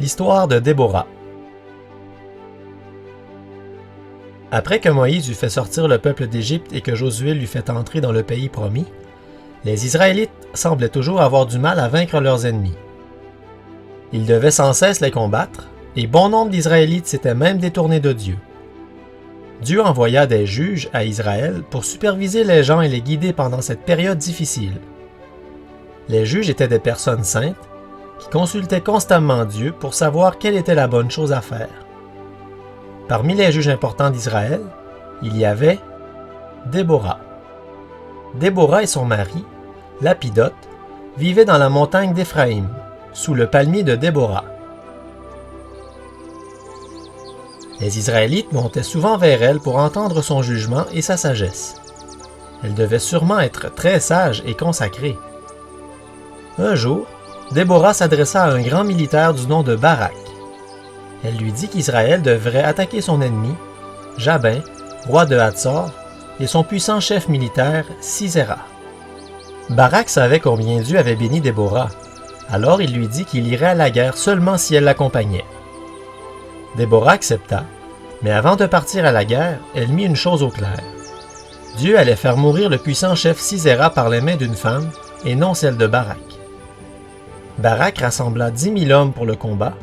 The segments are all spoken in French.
L'histoire de Déborah. Après que Moïse eut fait sortir le peuple d'Égypte et que Josué l'eut fait entrer dans le pays promis, les Israélites semblaient toujours avoir du mal à vaincre leurs ennemis. Ils devaient sans cesse les combattre, et bon nombre d'Israélites s'étaient même détournés de Dieu. Dieu envoya des juges à Israël pour superviser les gens et les guider pendant cette période difficile. Les juges étaient des personnes saintes qui consultaient constamment Dieu pour savoir quelle était la bonne chose à faire. Parmi les juges importants d'Israël, il y avait Déborah. Déborah et son mari, Lapidote, vivaient dans la montagne d'Éphraïm, sous le palmier de Déborah. Les Israélites montaient souvent vers elle pour entendre son jugement et sa sagesse. Elle devait sûrement être très sage et consacrée. Un jour, Déborah s'adressa à un grand militaire du nom de Barak. Elle lui dit qu'Israël devrait attaquer son ennemi, Jabin, roi de Hatzor, et son puissant chef militaire, Sisera. Barak savait combien Dieu avait béni Déborah, alors il lui dit qu'il irait à la guerre seulement si elle l'accompagnait. Déborah accepta, mais avant de partir à la guerre, elle mit une chose au clair. Dieu allait faire mourir le puissant chef Sisera par les mains d'une femme, et non celle de Barak. Barak rassembla 10 000 hommes pour le combat,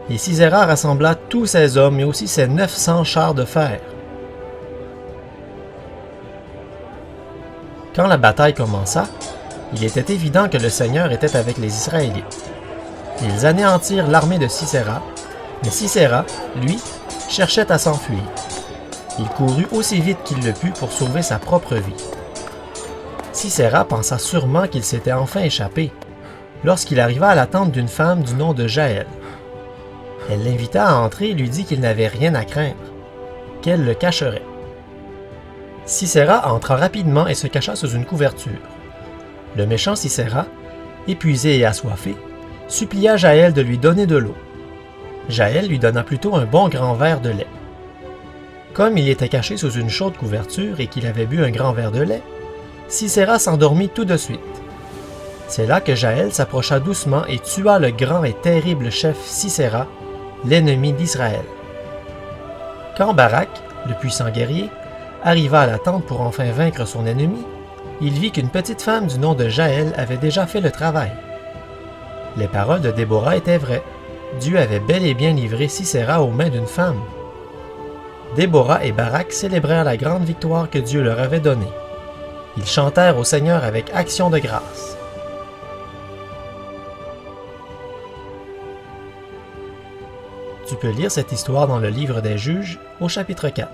et Sisera rassembla tous ses hommes et aussi ses 900 chars de fer. Quand la bataille commença, il était évident que le Seigneur était avec les Israélites. Ils anéantirent l'armée de Sisera, mais Sisera, lui, cherchait à s'enfuir. Il courut aussi vite qu'il le put pour sauver sa propre vie. Sisera pensa sûrement qu'il s'était enfin échappé, lorsqu'il arriva à la tente d'une femme du nom de Jaël. Elle l'invita à entrer et lui dit qu'il n'avait rien à craindre, qu'elle le cacherait. Sisera entra rapidement et se cacha sous une couverture. Le méchant Sisera, épuisé et assoiffé, supplia Jaël de lui donner de l'eau. Jaël lui donna plutôt un bon grand verre de lait. Comme il était caché sous une chaude couverture et qu'il avait bu un grand verre de lait, Sisera s'endormit tout de suite. C'est là que Jaël s'approcha doucement et tua le grand et terrible chef Sisera, l'ennemi d'Israël. Quand Barak, le puissant guerrier, arriva à la tente pour enfin vaincre son ennemi, il vit qu'une petite femme du nom de Jaël avait déjà fait le travail. Les paroles de Déborah étaient vraies. Dieu avait bel et bien livré Sisera aux mains d'une femme. Déborah et Barak célébrèrent la grande victoire que Dieu leur avait donnée. Ils chantèrent au Seigneur avec action de grâce. Tu peux lire cette histoire dans le livre des Juges au chapitre 4.